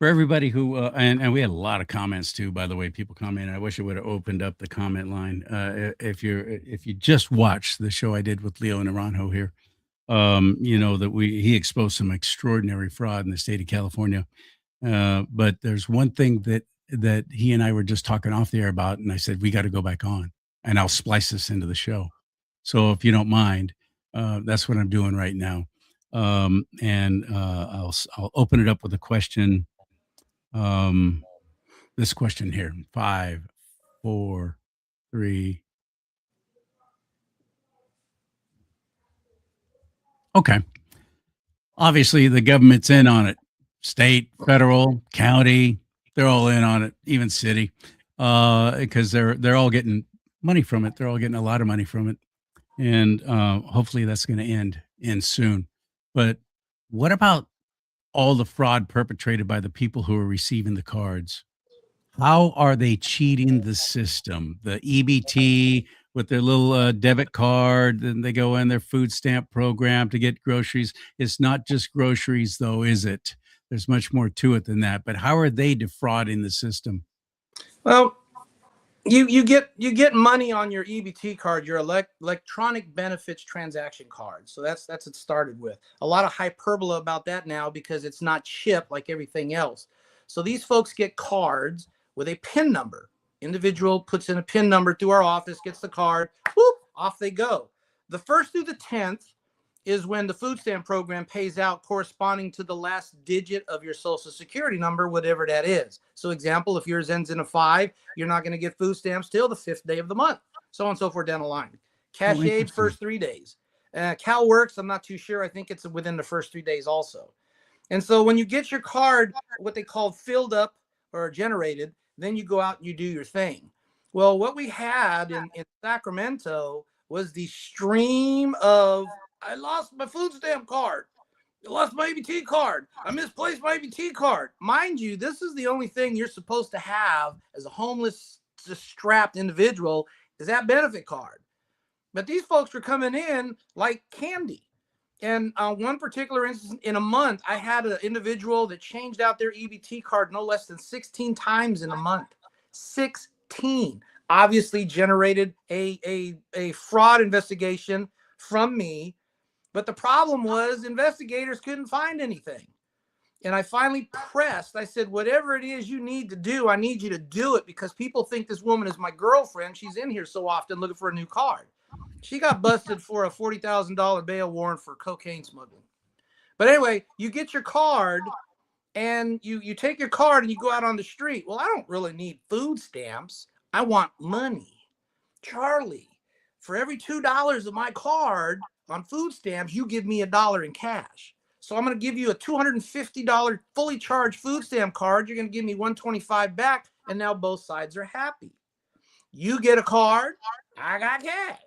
for everybody who and we had a lot of comments too, by the way, people commenting. I wish I would have opened up the comment line. If you just watched the show I did with Leo Naranjo here, you know that we he exposed some extraordinary fraud in the state of California. But there's one thing that he and I were just talking off the air about, and I said we got to go back on, and I'll splice this into the show. So if you don't mind, that's what I'm doing right now. And I'll open it up with a question. Um, this question here: five, four, three. Okay. Obviously, the government's in on it. State, federal, county, they're all in on it, even city, because they're all getting money from it. They're all getting a lot of money from it, and hopefully that's going to end soon. But what about all the fraud perpetrated by the people who are receiving the cards? How are they cheating the system? The EBT with their little debit card, then they go in their food stamp program to get groceries. It's not just groceries, though, is it? There's much more to it than that. But how are they defrauding the system? Well, you get money on your EBT card, your electronic benefits transaction card. So that's it started with. A lot of hyperbole about that now because it's not chipped like everything else. So these folks get cards with a PIN number. Individual puts in a PIN number through our office, gets the card, whoop, off they go. The 1st through the 10th is when the food stamp program pays out corresponding to the last digit of your social security number, whatever that is. So example, if yours ends in a 5, you're not going to get food stamps till the 5th day of the month, so on and so forth down the line. Oh, Cash aid, interesting. first 3 days. CalWorks, I'm not too sure. I think it's within the first 3 days also. And so when you get your card, what they call filled up or generated, then you go out and you do your thing. Well, what we had in Sacramento was the stream of, I lost my food stamp card. I lost my ABT card. I misplaced my ABT card. Mind you, this is the only thing you're supposed to have as a homeless, strapped individual is that benefit card. But these folks were coming in like candy. And one particular instance, in a month, I had an individual that changed out their EBT card no less than 16 times in a month. 16. Obviously generated a fraud investigation from me. But the problem was investigators couldn't find anything. And I finally pressed. I said, whatever it is you need to do, I need you to do it because people think this woman is my girlfriend. She's in here so often looking for a new card. She got busted for a $40,000 bail warrant for cocaine smuggling. But anyway, you get your card and you take your card and you go out on the street. Well, I don't really need food stamps. I want money. Charlie, for every $2 of my card on food stamps, you give me $1 in cash. So I'm going to give you a $250 fully charged food stamp card. You're going to give me $125 back, and now both sides are happy. You get a card, I got cash.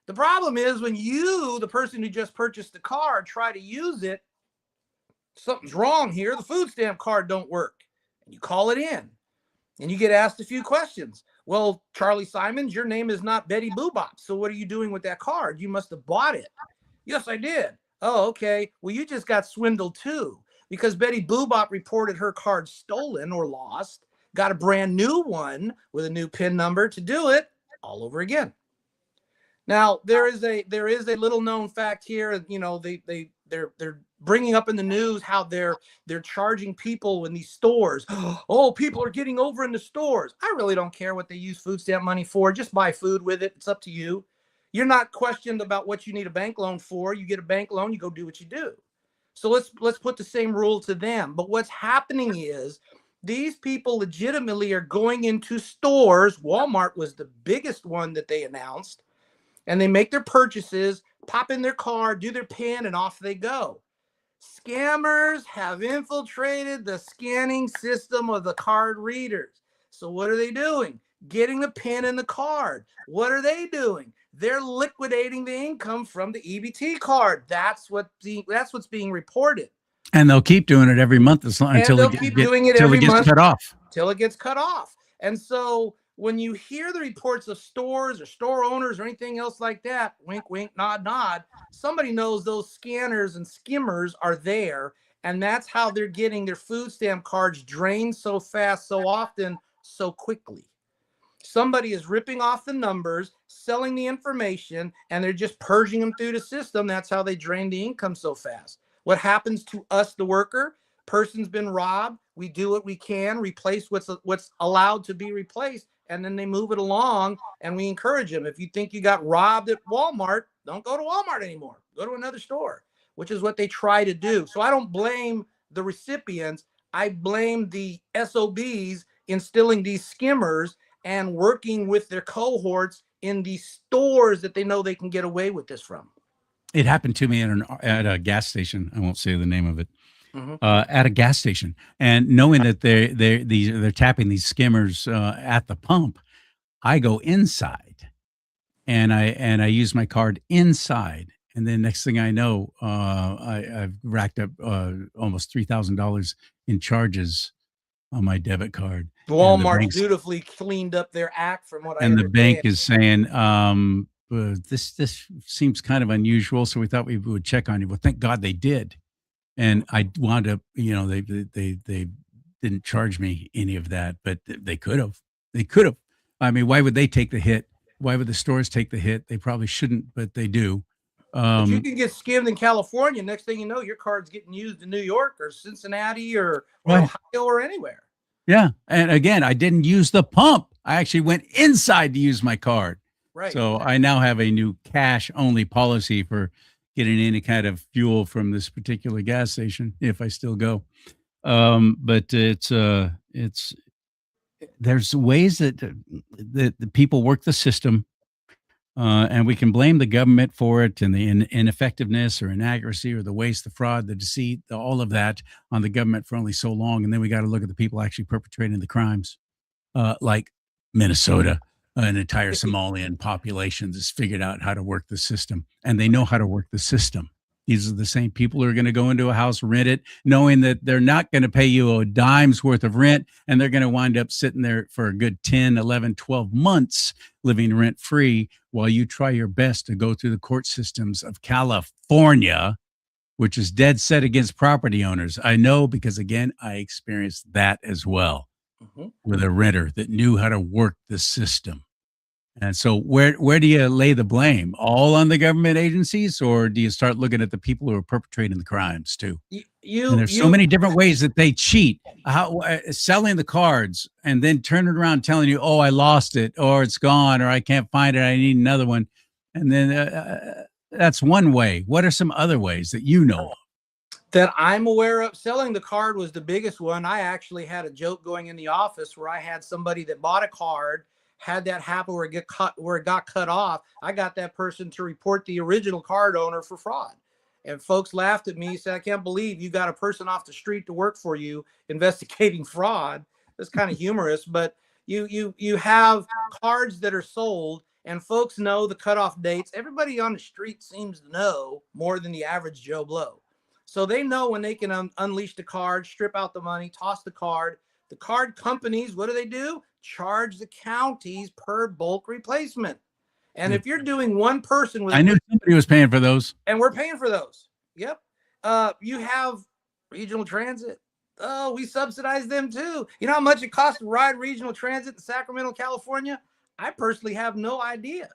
The problem is when you, the person who just purchased the card, try to use it, something's wrong here. The food stamp card don't work. And you call it in, and you get asked a few questions. Well, Charlie Simons, your name is not Betty Boobop. So what are you doing with that card? You must have bought it. Yes, I did. Oh, okay. Well, you just got swindled too, because Betty Boobop reported her card stolen or lost, got a brand new one with a new PIN number to do it all over again. Now, there is a little known fact here. You know, they're bringing up in the news how they're charging people in these stores. Oh, people are getting over in the stores. I really don't care what they use food stamp money for. Just buy food with it. It's up to you. You're not questioned about what you need a bank loan for. You get a bank loan, you go do what you do. So let's put the same rule to them. But what's happening is these people legitimately are going into stores. Walmart was the biggest one that they announced. And they make their purchases, pop in their card, do their PIN, and off they go. Scammers have infiltrated the scanning system of the card readers. So what are they doing? Getting the PIN in the card. What are they doing? They're liquidating the income from the EBT card. That's what's being reported. And they'll keep doing it every month And until they'll keep doing it until it every gets month cut off. till it gets cut off. And so when you hear the reports of stores or store owners or anything else like that, wink, wink, nod, nod, somebody knows those scanners and skimmers are there And that's how they're getting their food stamp cards drained so fast, so often, so quickly. Somebody is ripping off the numbers, selling the information, and they're just purging them through the system. That's how they drain the income so fast. What happens to us, the worker? Person's been robbed. We do what we can, replace what's allowed to be replaced, and then they move it along, and we encourage them. If you think you got robbed at Walmart, don't go to Walmart anymore. Go to another store, which is what they try to do. So I don't blame the recipients. I blame the SOBs instilling these skimmers and working with their cohorts in these stores that they know they can get away with this from. It happened to me at a gas station. I won't say the name of it. Mm-hmm. At a gas station, and knowing that they're tapping these skimmers at the pump, I go inside, and I use my card inside, and then next thing I know, I've racked up almost $3,000 in charges on my debit card. Walmart dutifully cleaned up their act, from what I And the bank understand. is saying, this seems kind of unusual, so we thought we would check on you. Well, thank God they did. And I wound up, they didn't charge me any of that, but they could have. They could have. I mean, why would they take the hit? Why would the stores take the hit? They probably shouldn't, but they do. But you can get skimmed in California. Next thing you know, your card's getting used in New York or Cincinnati or Right. Ohio or anywhere. Yeah. And again, I didn't use the pump. I actually went inside to use my card. Right. So I now have a new cash only policy for getting any kind of fuel from this particular gas station, if I still go. But there's ways that the people work the system, and we can blame the government for it and the ineffectiveness or inaccuracy or the waste, the fraud, the deceit, all of that on the government for only so long. And then we got to look at the people actually perpetrating the crimes, like Minnesota. An entire Somalian population has figured out how to work the system, and they know how to work the system. These are the same people who are going to go into a house, rent it, knowing that they're not going to pay you a dime's worth of rent, and they're going to wind up sitting there for a good 10, 11, 12 months living rent free while you try your best to go through the court systems of California, which is dead set against property owners. I know because, again, I experienced that as well. Mm-hmm. With a renter that knew how to work the system. And so where do you lay the blame? All on the government agencies, or do you start looking at the people who are perpetrating the crimes too? And there's so many different ways that they cheat. Selling the cards and then turning around telling you, oh, I lost it, or it's gone, or I can't find it, I need another one. And then that's one way. What are some other ways that you know of? That I'm aware of? Selling the card was the biggest one. I actually had a joke going in the office where I had somebody that bought a card, had that happen where it got cut off. I got that person to report the original card owner for fraud. And folks laughed at me, said, I can't believe you got a person off the street to work for you investigating fraud. It's kind of humorous, but you have cards that are sold and folks know the cutoff dates. Everybody on the street seems to know more than the average Joe Blow. So they know when they can unleash the card, strip out the money, toss the card. The card companies, what do? Charge the counties per bulk replacement. And if you're doing one person with... I knew somebody was paying for those. And we're paying for those. Yep. You have regional transit. Oh, we subsidize them too. You know how much it costs to ride regional transit in Sacramento, California? I personally have no idea.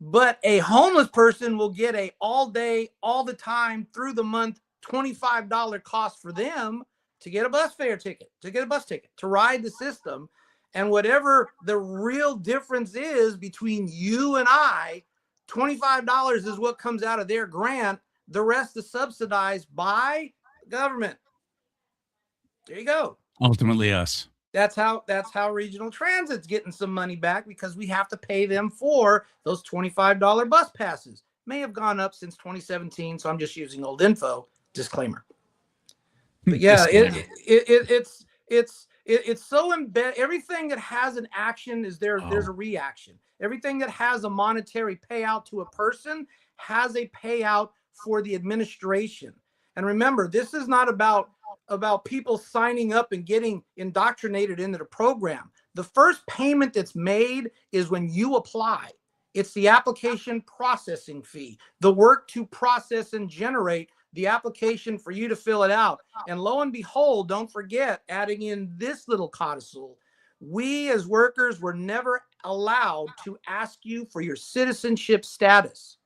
But a homeless person will get a all day, all the time, through the month, $25 cost for them to get a bus ticket, to ride the system. And whatever the real difference is between you and I, $25 is what comes out of their grant. The rest is subsidized by the government. There you go. Ultimately us. That's how regional transit's getting some money back, because we have to pay them for those $25 bus passes. May have gone up since 2017, so I'm just using old info. Disclaimer. But yeah, it's so embedded. Everything that has an action is there's a reaction. Everything that has a monetary payout to a person has a payout for the administration. And remember, this is not about people signing up and getting indoctrinated into the program. The first payment that's made is when you apply. It's the application processing fee, the work to process and generate the application for you to fill it out. And lo and behold, don't forget adding in this little codicil. We as workers were never allowed to ask you for your citizenship status.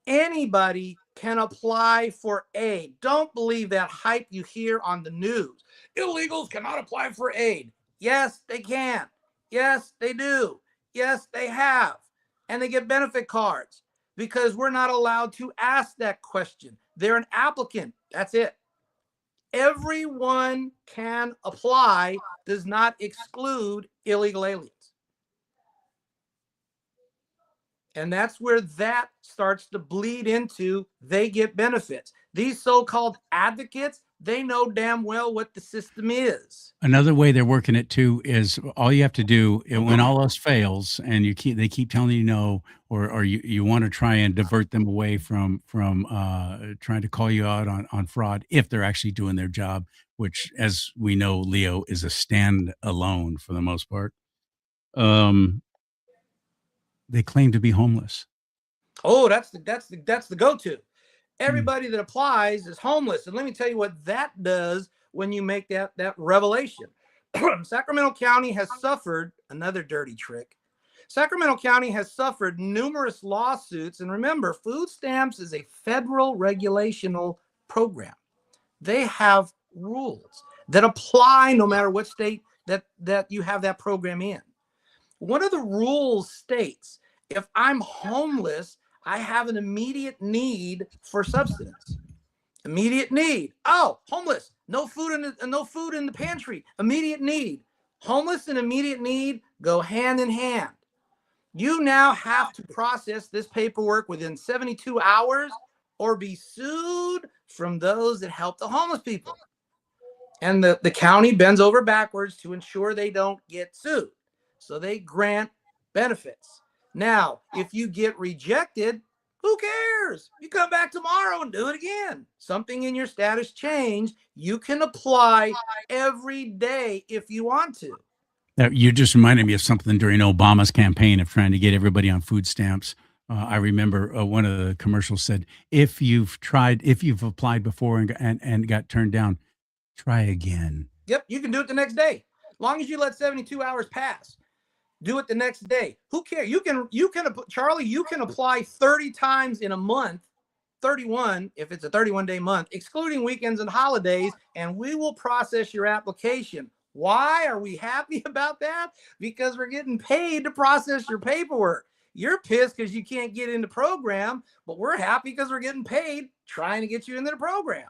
Anybody can apply for aid. Don't believe that hype you hear on the news. Illegals cannot apply for aid. Yes, they can. Yes, they do. Yes, they have. And they get benefit cards because we're not allowed to ask that question. They're an applicant. That's it. Everyone can apply, does not exclude illegal aliens. And that's where that starts to bleed into they get benefits. These so-called advocates, they know damn well what the system is. Another way they're working it too is all you have to do when all else fails and they keep telling you no, or you want to try and divert them away from trying to call you out on fraud if they're actually doing their job, which, as we know, Leo, is a stand-alone for the most part. They claim to be homeless. Oh, that's the go-to. Everybody that applies is homeless. And let me tell you what that does when you make that revelation. Sacramento County has suffered another dirty trick. Sacramento County has suffered numerous lawsuits. And remember, food stamps is a federal regulational program. They have rules that apply no matter what state that you have that program in. One of the rules states, if I'm homeless, I have an immediate need for subsistence. Immediate need. Oh, homeless. No food in the pantry. Immediate need. Homeless and immediate need go hand in hand. You now have to process this paperwork within 72 hours or be sued from those that help the homeless people. And the county bends over backwards to ensure they don't get sued. So they grant benefits. Now, if you get rejected, who cares? You come back tomorrow and do it again. Something in your status changed. You can apply every day if you want to. You just reminded me of something during Obama's campaign of trying to get everybody on food stamps. I remember one of the commercials said, if you've applied before and got turned down, try again. Yep, you can do it the next day. As long as you let 72 hours pass. Do it the next day. Who cares? Charlie, you can apply 30 times in a month, 31 if it's a 31-day month, excluding weekends and holidays, and we will process your application. Why are we happy about that? Because we're getting paid to process your paperwork. You're pissed because you can't get in the program, but we're happy because we're getting paid trying to get you into the program.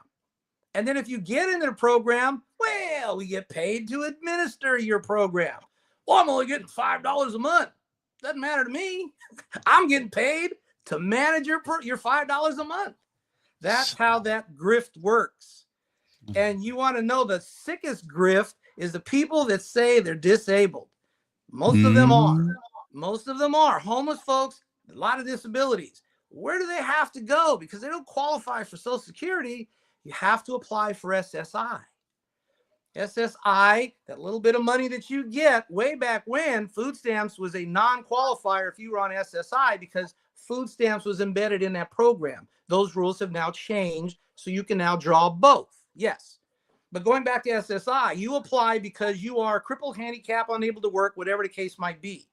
And then if you get into the program, well, we get paid to administer your program. Well, I'm only getting $5 a month. Doesn't matter to me. I'm getting paid to manage your $5 a month. That's how that grift works. And you want to know the sickest grift is the people that say they're disabled. Most of them are. Most of them are. Homeless folks, a lot of disabilities. Where do they have to go? Because they don't qualify for Social Security. You have to apply for SSI. SSI, that little bit of money that you get way back when, food stamps was a non-qualifier if you were on SSI because food stamps was embedded in that program. Those rules have now changed, so you can now draw both. Yes. But going back to SSI, you apply because you are crippled, handicapped, unable to work, whatever the case might be.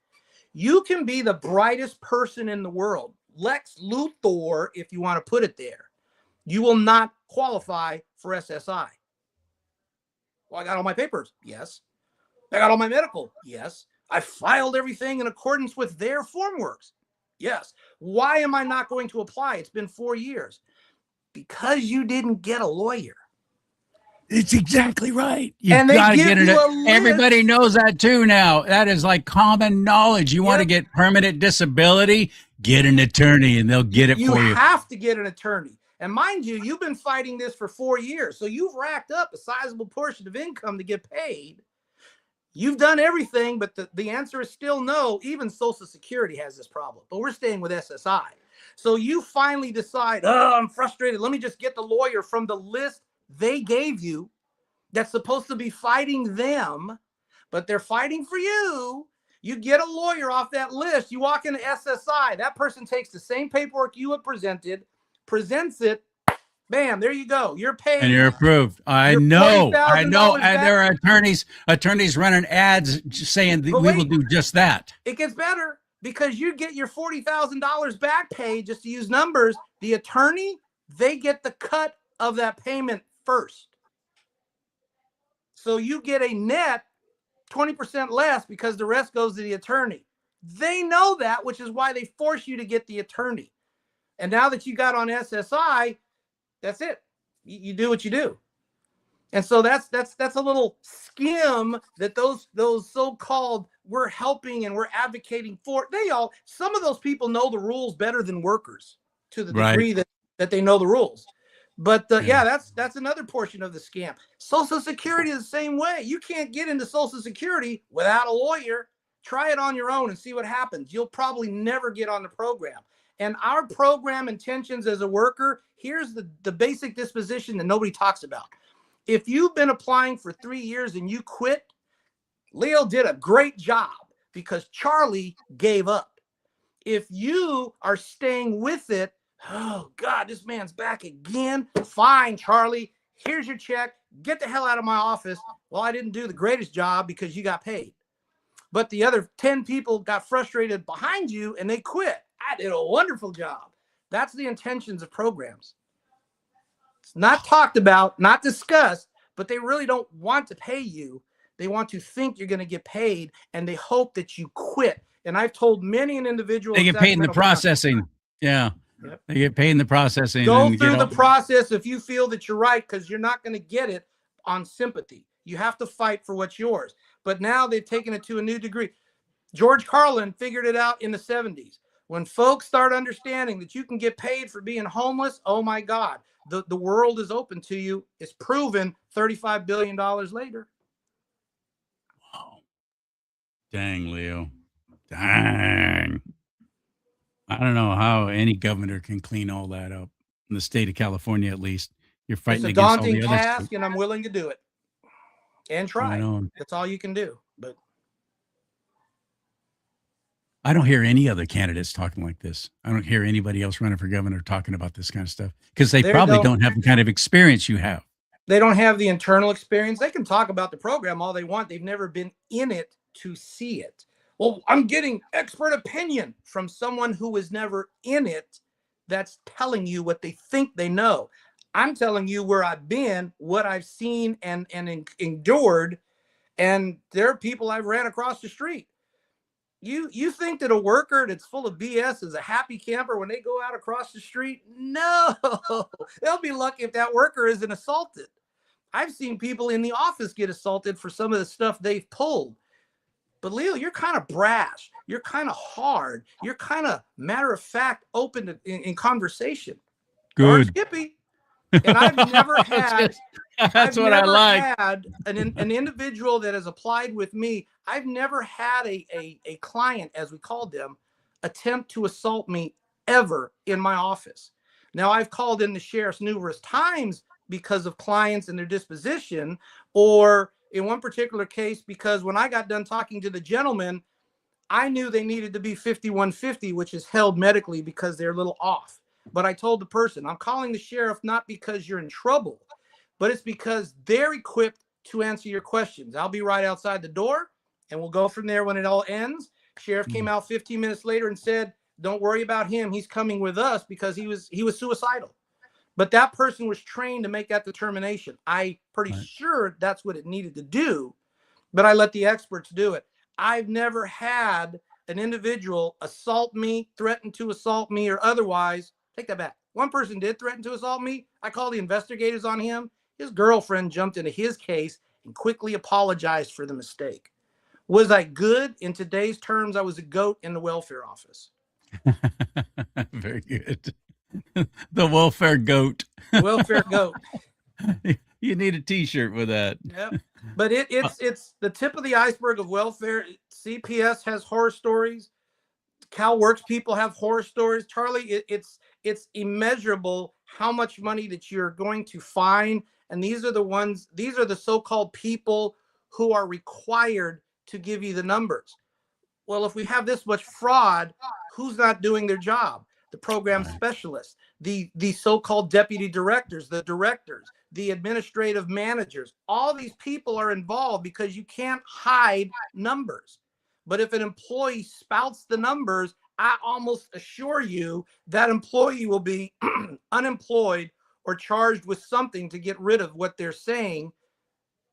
You can be the brightest person in the world, Lex Luthor, if you want to put it there. You will not qualify for SSI. Well, I got all my papers. Yes. I got all my medical. Yes. I filed everything in accordance with their formworks. Yes. Why am I not going to apply? It's been 4 years. Because you didn't get a lawyer. It's exactly right. You And they gotta give get you it. a list. Everybody knows that too now. That is like common knowledge. You want to get permanent disability, get an attorney and they'll get it for you. You have to get an attorney. And mind you, you've been fighting this for 4 years. So you've racked up a sizable portion of income to get paid. You've done everything, but the answer is still no. Even Social Security has this problem. But we're staying with SSI. So you finally decide, oh, I'm frustrated. Let me just get the lawyer from the list they gave you that's supposed to be fighting them, but they're fighting for you. You get a lawyer off that list. You walk into SSI. That person takes the same paperwork you have presented, presents it, Bam, there you go. You're And paid you're approved. I your know. I know. $40,000 And back. there are attorneys running ads saying that But we will wait, do just that. it gets better because you get your $40,000 back paid, just to use numbers. The attorney, they get the cut of that payment first. So you get a net 20% less because the rest goes to the attorney. They know that, which is why they force you to get the attorney. And now that you got on SSI, that's it. You do what you do. And so that's a little skim that those so-called we're helping and we're advocating for. Some of those people know the rules better than workers to the Right. degree that they know the rules. But Yeah. that's another portion of the scam. Social Security is the same way. You can't get into Social Security without a lawyer. Try it on your own and see what happens. You'll probably never get on the program. And our program intentions as a worker, here's the basic disposition that nobody talks about. If you've been applying for 3 years and you quit, Leo did a great job because Charlie gave up. If you are staying with it, oh God, this man's back again. Fine, Charlie, here's your check. Get the hell out of my office. Well, I didn't do the greatest job because you got paid. But the other 10 people got frustrated behind you and they quit. I did a wonderful job. That's the intentions of programs. It's not talked about, not discussed, but they really don't want to pay you. They want to think you're going to get paid, and they hope that you quit. And I've told many an individual They get paid in the processing. Yeah. Yep. They get paid in the processing. Go through the process if you feel that you're right, because you're not going to get it on sympathy. You have to fight for what's yours. But now they've taken it to a new degree. George Carlin figured it out in the 70s. When folks start understanding that you can get paid for being homeless, oh my God, the world is open to you. It's proven $35 billion later. Wow. Dang, Leo. Dang. I don't know how any governor can clean all that up. In the state of California, at least. You're fighting against all the others. It's a daunting task, and I'm willing to do it. And try. That's all you can do. But I don't hear any other candidates talking like this. I don't hear anybody else running for governor talking about this kind of stuff because they probably don't have the kind of experience you have. They don't have the internal experience. They can talk about the program all they want. They've never been in it to see it. Well, I'm getting expert opinion from someone who was never in it that's telling you what they think they know. I'm telling you where I've been, what I've seen and endured, and there are people I've ran across the street. You think that a worker that's full of BS is a happy camper when they go out across the street? No, they'll be lucky if that worker isn't assaulted. I've seen people in the office get assaulted for some of the stuff they've pulled. But Leo, you're kind of brash. You're kind of hard. You're kind of matter of fact, open in conversation. Good. Skippy. And I've never had. That's what I like. Had an individual that has applied with me. I've never had a client, as we called them, attempt to assault me ever in my office. Now, I've called in the sheriff's numerous times because of clients and their disposition, or in one particular case, because when I got done talking to the gentleman, I knew they needed to be 5150, which is held medically because they're a little off. But I told the person, I'm calling the sheriff not because you're in trouble, but it's because they're equipped to answer your questions. I'll be right outside the door, and we'll go from there when it all ends. Sheriff came out 15 minutes later and said, don't worry about him. He's coming with us because he was suicidal. But that person was trained to make that determination. I'm pretty sure that's what it needed to do, but I let the experts do it. I've never had an individual assault me, threaten to assault me, or otherwise. Take that back. One person did threaten to assault me. I called the investigators on him. His girlfriend jumped into his case and quickly apologized for the mistake. Was I good? In today's terms, I was a goat in the welfare office. Very good. The welfare goat. Welfare goat. You need a t-shirt with that. Yep. But it's the tip of the iceberg of welfare. CPS has horror stories. CalWorks people have horror stories. Charlie, it's immeasurable how much money that you're going to find. And these are the so-called people who are required to give you the numbers. Well, if we have this much fraud, who's not doing their job? The program specialists. the so-called deputy directors, the directors, the administrative managers. All these people are involved because you can't hide numbers. But if an employee spouts the numbers, I almost assure you that employee will be unemployed or charged with something to get rid of what they're saying.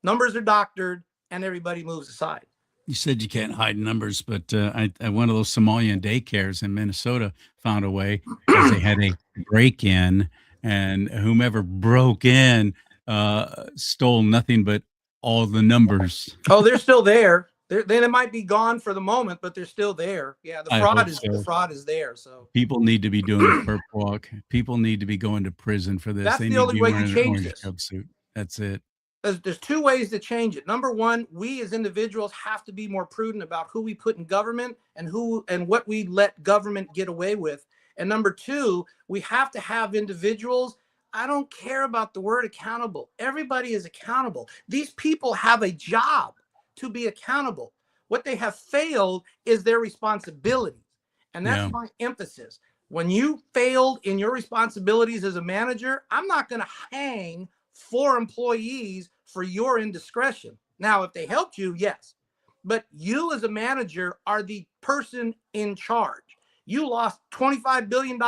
Numbers are doctored and everybody moves aside. You said you can't hide numbers, but one of those Somalian daycares in Minnesota found a way because they had a break in, and whomever broke in stole nothing but all the numbers. Oh, they're still there. They might be gone for the moment, but they're still there. Yeah, I hope the so. fraud is there. So People need to be doing the perp walk. People need to be going to prison for this. That's They the need to only be way you wearing an change orange this. jumpsuit. That's it. There's two ways to change it. Number one, we as individuals have to be more prudent about who we put in government and what we let government get away with. And number two, we have to have individuals. I don't care about the word accountable. Everybody is accountable. These people have a job to be accountable. What they have failed is their responsibilities. And that's my emphasis. When you failed in your responsibilities as a manager, I'm not going to hang 4 employees for your indiscretion. Now, if they helped you, yes. But you as a manager are the person in charge. You lost $25 billion.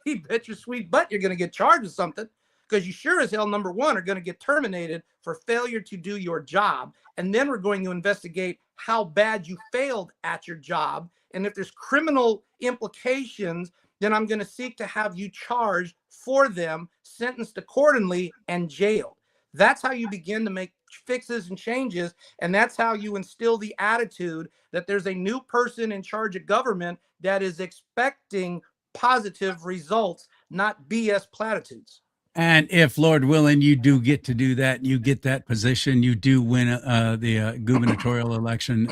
You bet your sweet butt you're going to get charged with something, because you sure as hell, number one, are going to get terminated for failure to do your job. And then we're going to investigate how bad you failed at your job. And if there's criminal implications, then I'm going to seek to have you charged for them, sentenced accordingly, and jailed. That's how you begin to make fixes and changes. And that's how you instill the attitude that there's a new person in charge of government that is expecting positive results, not BS platitudes. And if, Lord willing, you do get to do that, you get that position, you do win the gubernatorial election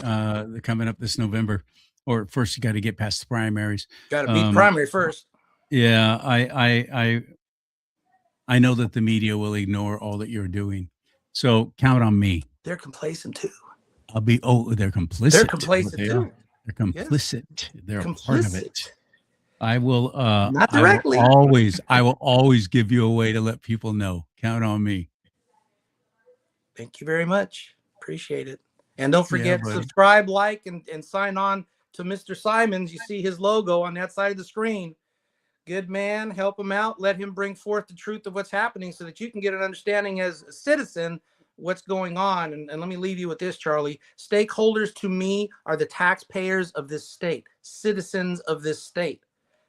coming up this November. Or first, you got to get past the primaries. Got to beat the primary first. Yeah, I know that the media will ignore all that you're doing. So count on me. They're complacent too. They're complicit. They're complacent too. They're complicit. Yes. They're complicit. A part of it. I will not directly. I will always give you a way to let people know. Count on me. Thank you very much. Appreciate it. And don't forget, subscribe, like, and sign on to Mr. Simons. You see his logo on that side of the screen. Good man. Help him out. Let him bring forth the truth of what's happening so that you can get an understanding as a citizen what's going on. And let me leave you with this, Charlie. Stakeholders to me are the taxpayers of this state, citizens of this state.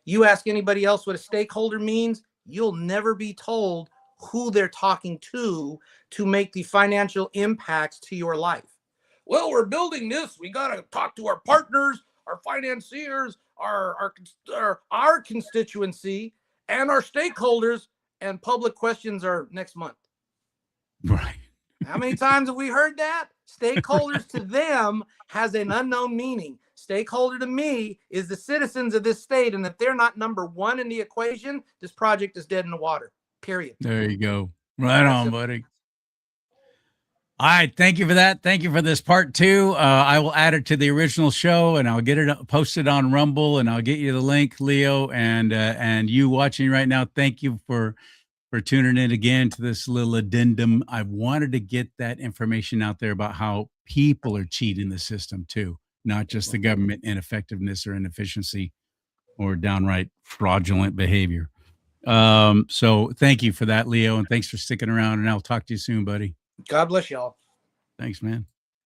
You ask anybody else what a stakeholder means, you'll never be told who they're talking to make the financial impacts to your life. Well, we're building this. We got to talk to our partners, our financiers, our constituency, and our stakeholders, and public questions are next month. Right. How many times have we heard that? Stakeholders to them has an unknown meaning. Stakeholder to me is the citizens of this state. And if they're not number one in the equation, this project is dead in the water, period. There you go. Right on, buddy. All right. Thank you for that. Thank you for this part 2. I will add it to the original show, and I'll get it posted on Rumble, and I'll get you the link, Leo, and you watching right now. Thank you for tuning in again to this little addendum. I wanted to get that information out there about how people are cheating the system too, not just the government ineffectiveness or inefficiency or downright fraudulent behavior. So thank you for that, Leo, and thanks for sticking around, and I'll talk to you soon, buddy. God bless y'all. Thanks, man.